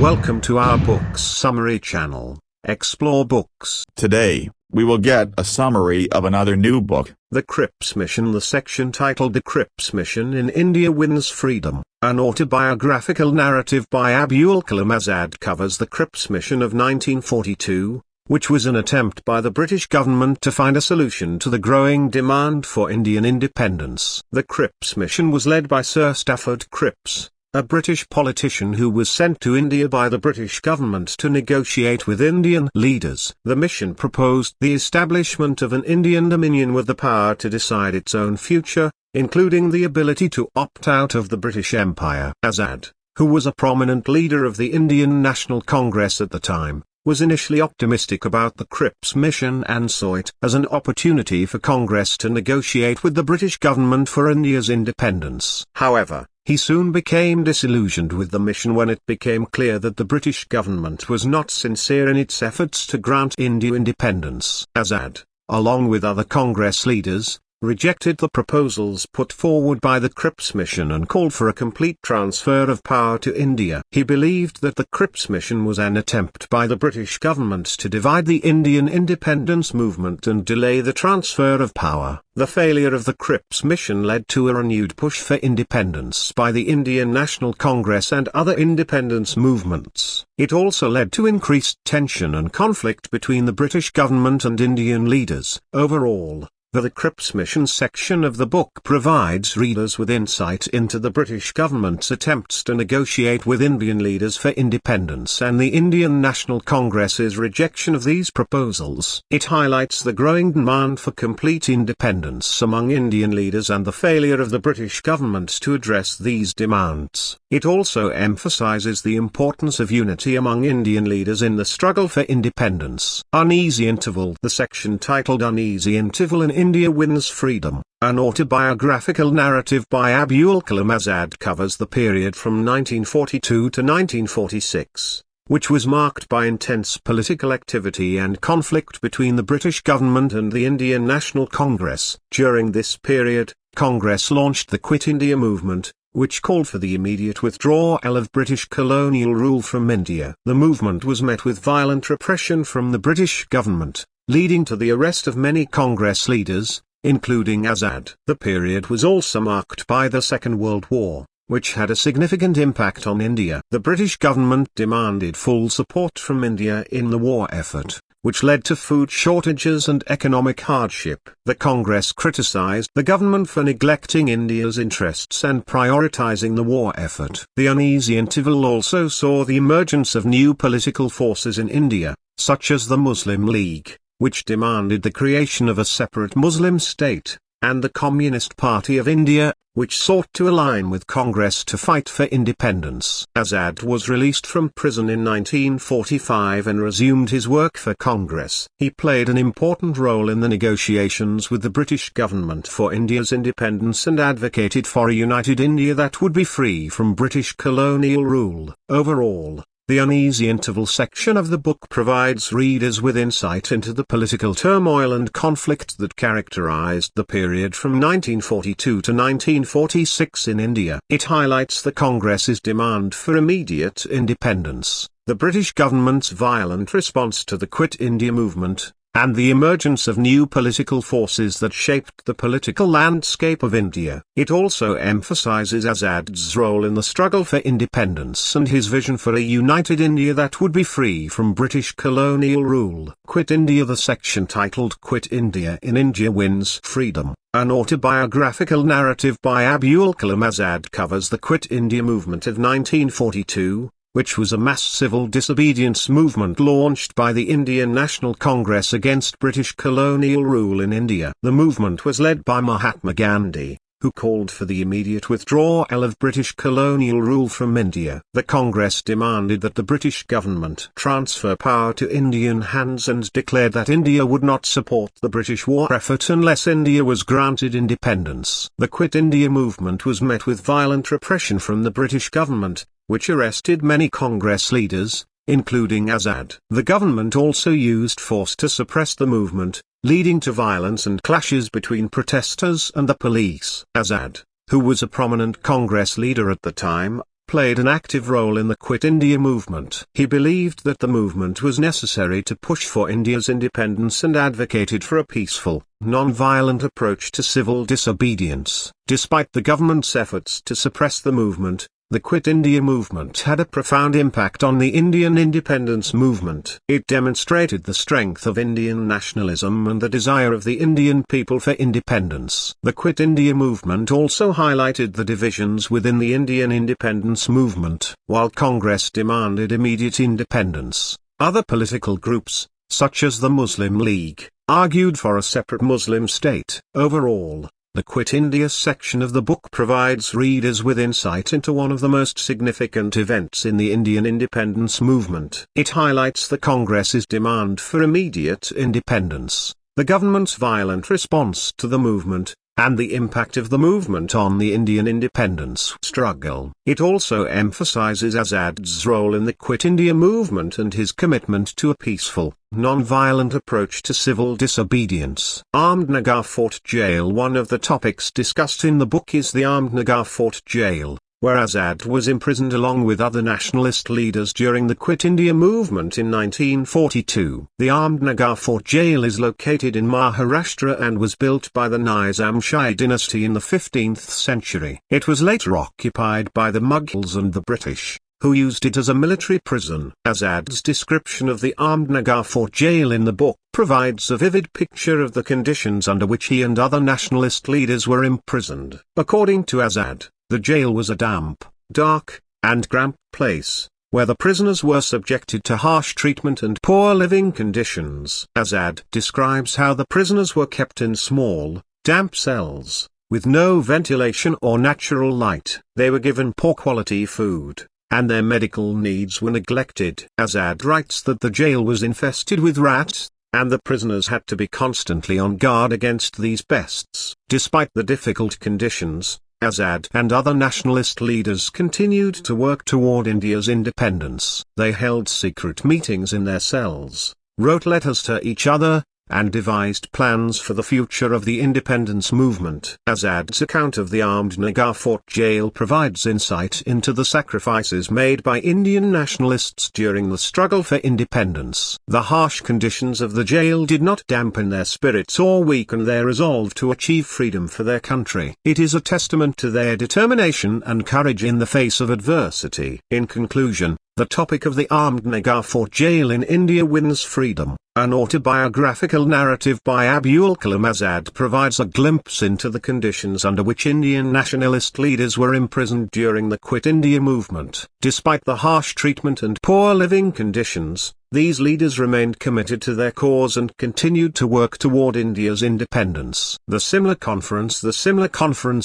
Welcome to our Books Summary channel, Explore Books. Today, we will get a summary of another new book. The Crip'S Mission. The section titled The Crip'S Mission in India Wins Freedom, an autobiographical narrative by Abul Kalam Azad, covers the Crip'S Mission of 1942, which was an attempt by the British government to find a solution to the growing demand for Indian independence. The Crip'S Mission was led by Sir Stafford Cripps, a British politician who was sent to India by the British government to negotiate with Indian leaders. The mission proposed the establishment of an Indian dominion with the power to decide its own future, including the ability to opt out of the British Empire. Azad, who was a prominent leader of the Indian National Congress at the time, was initially optimistic about the Crip'S mission and saw it as an opportunity for Congress to negotiate with the British government for India's independence. However, he soon became disillusioned with the mission when it became clear that the British government was not sincere in its efforts to grant India independence. Azad, along with other Congress leaders, rejected the proposals put forward by the Crip'S mission and called for a complete transfer of power to India. He believed that the Crip'S mission was an attempt by the British government to divide the Indian independence movement and delay the transfer of power. The failure of the Crip'S mission led to a renewed push for independence by the Indian National Congress and other independence movements. It also led to increased tension and conflict between the British government and Indian leaders. Overall, the Crip'S Mission section of the book provides readers with insight into the British government's attempts to negotiate with Indian leaders for independence and the Indian National Congress's rejection of these proposals. It highlights the growing demand for complete independence among Indian leaders and the failure of the British government to address these demands. It also emphasizes the importance of unity among Indian leaders in the struggle for independence. Uneasy Interval. The section titled Uneasy Interval in India Wins Freedom, an autobiographical narrative by Abul Kalam Azad, covers the period from 1942 to 1946, which was marked by intense political activity and conflict between the British government and the Indian National Congress. During this period, Congress launched the Quit India movement, which called for the immediate withdrawal of British colonial rule from India. The movement was met with violent repression from the British government, leading to the arrest of many Congress leaders, including Azad. The period was also marked by the Second World War, which had a significant impact on India. The British government demanded full support from India in the war effort, which led to food shortages and economic hardship. The Congress criticized the government for neglecting India's interests and prioritizing the war effort. The Uneasy Interval also saw the emergence of new political forces in India, such as the Muslim League, which demanded the creation of a separate Muslim state, and the Communist Party of India, which sought to align with Congress to fight for independence. Azad was released from prison in 1945 and resumed his work for Congress. He played an important role in the negotiations with the British government for India's independence and advocated for a united India that would be free from British colonial rule. Overall, the Uneasy Interval section of the book provides readers with insight into the political turmoil and conflict that characterized the period from 1942 to 1946 in India. It highlights the Congress's demand for immediate independence, the British government's violent response to the Quit India movement, and the emergence of new political forces that shaped the political landscape of India. It also emphasizes Azad's role in the struggle for independence and his vision for a united India that would be free from British colonial rule. Quit India. The section titled Quit India in India Wins Freedom, an autobiographical narrative by Abul Kalam Azad, covers the Quit India movement of 1942, which was a mass civil disobedience movement launched by the Indian National Congress against British colonial rule in India. The movement was led by Mahatma Gandhi, who called for the immediate withdrawal of British colonial rule from India. The Congress demanded that the British government transfer power to Indian hands and declared that India would not support the British war effort unless India was granted independence. The Quit India movement was met with violent repression from the British government, which arrested many Congress leaders, including Azad. The government also used force to suppress the movement, leading to violence and clashes between protesters and the police. Azad, who was a prominent Congress leader at the time, played an active role in the Quit India movement. He believed that the movement was necessary to push for India's independence and advocated for a peaceful, non-violent approach to civil disobedience. Despite the government's efforts to suppress the movement, the Quit India movement had a profound impact on the Indian independence movement. It demonstrated the strength of Indian nationalism and the desire of the Indian people for independence. The Quit India movement also highlighted the divisions within the Indian independence movement. While Congress demanded immediate independence, other political groups, such as the Muslim League, argued for a separate Muslim state. Overall, the Quit India section of the book provides readers with insight into one of the most significant events in the Indian independence movement. It highlights the Congress's demand for immediate independence, the government's violent response to the movement, and the impact of the movement on the Indian independence struggle. It also emphasizes Azad's role in the Quit India movement and his commitment to a peaceful, non-violent approach to civil disobedience. Armed Nagar Fort Jail. One of the topics discussed in the book is the Armed Nagar Fort Jail, where Azad was imprisoned along with other nationalist leaders during the Quit India movement in 1942. The Armed Nagar Fort Jail is located in Maharashtra and was built by the Nizam Shahi dynasty in the 15th century. It was later occupied by the Mughals and the British, who used it as a military prison. Azad's description of the Armed Nagar Fort Jail in the book provides a vivid picture of the conditions under which he and other nationalist leaders were imprisoned. According to Azad, the jail was a damp, dark, and cramped place, where the prisoners were subjected to harsh treatment and poor living conditions. Azad describes how the prisoners were kept in small, damp cells, with no ventilation or natural light. They were given poor quality food, and their medical needs were neglected. Azad writes that the jail was infested with rats, and the prisoners had to be constantly on guard against these pests. Despite the difficult conditions, Azad and other nationalist leaders continued to work toward India's independence. They held secret meetings in their cells, wrote letters to each other, and devised plans for the future of the independence movement. Azad's account of the Armed Nagar Fort Jail provides insight into the sacrifices made by Indian nationalists during the struggle for independence. The harsh conditions of the jail did not dampen their spirits or weaken their resolve to achieve freedom for their country. It is a testament to their determination and courage in the face of adversity. In conclusion, the topic of the Armed Nagar Fort Jail in India Wins Freedom, an autobiographical narrative by Abul Kalam Azad, provides a glimpse into the conditions under which Indian nationalist leaders were imprisoned during the Quit India movement. Despite the harsh treatment and poor living conditions, these leaders remained committed to their cause and continued to work toward India's independence. The Simla Conference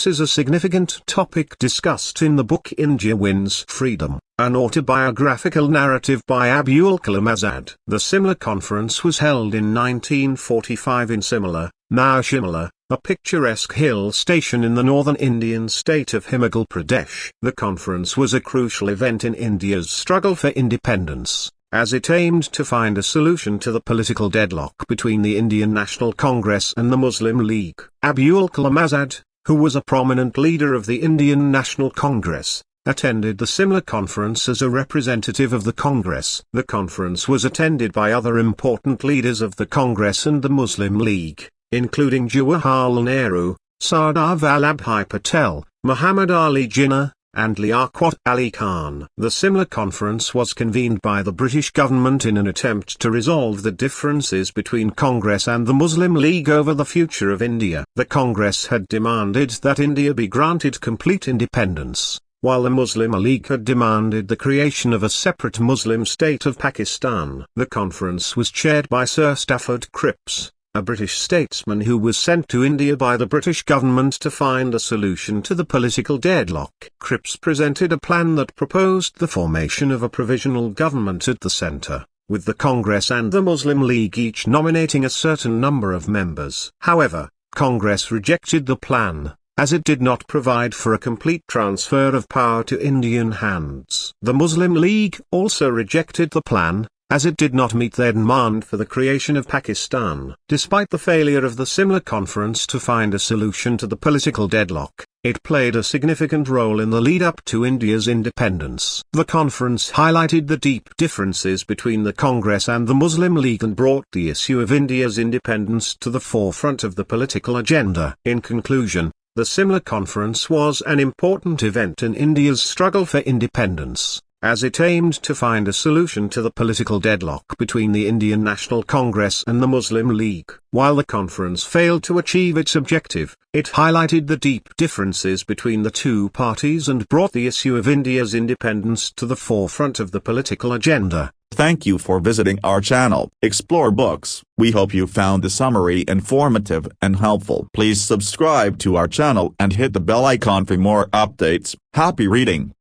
is a significant topic discussed in the book India Wins Freedom, an autobiographical narrative by Abul Kalam Azad. The Simla Conference was held in 1945 in Simla, now Shimla, a picturesque hill station in the northern Indian state of Himachal Pradesh. The conference was a crucial event in India's struggle for independence, as it aimed to find a solution to the political deadlock between the Indian National Congress and the Muslim League. Abul Kalam Azad, who was a prominent leader of the Indian National Congress, attended the Simla Conference as a representative of the Congress. The conference was attended by other important leaders of the Congress and the Muslim League, including Jawaharlal Nehru, Sardar Vallabhbhai Patel, Muhammad Ali Jinnah, and Liaquat Ali Khan. The Simla Conference was convened by the British government in an attempt to resolve the differences between Congress and the Muslim League over the future of India. The Congress had demanded that India be granted complete independence, while the Muslim League had demanded the creation of a separate Muslim state of Pakistan. The conference was chaired by Sir Stafford Cripps, a British statesman who was sent to India by the British government to find a solution to the political deadlock. Cripps presented a plan that proposed the formation of a provisional government at the centre, with the Congress and the Muslim League each nominating a certain number of members. However, Congress rejected the plan, as it did not provide for a complete transfer of power to Indian hands. The Muslim League also rejected the plan, as it did not meet their demand for the creation of Pakistan. Despite the failure of the Simla Conference to find a solution to the political deadlock, It played a significant role in the lead-up to India's independence. The conference highlighted the deep differences between the Congress and the Muslim League and brought the issue of India's independence to the forefront of the political agenda. In conclusion, the Simla Conference was an important event in India's struggle for independence, as it aimed to find a solution to the political deadlock between the Indian National Congress and the Muslim League. While the conference failed to achieve its objective, it highlighted the deep differences between the two parties and brought the issue of India's independence to the forefront of the political agenda. Thank you for visiting our channel, Explore Books. We hope you found the summary informative and helpful. Please subscribe to our channel and hit the bell icon for more updates. Happy reading!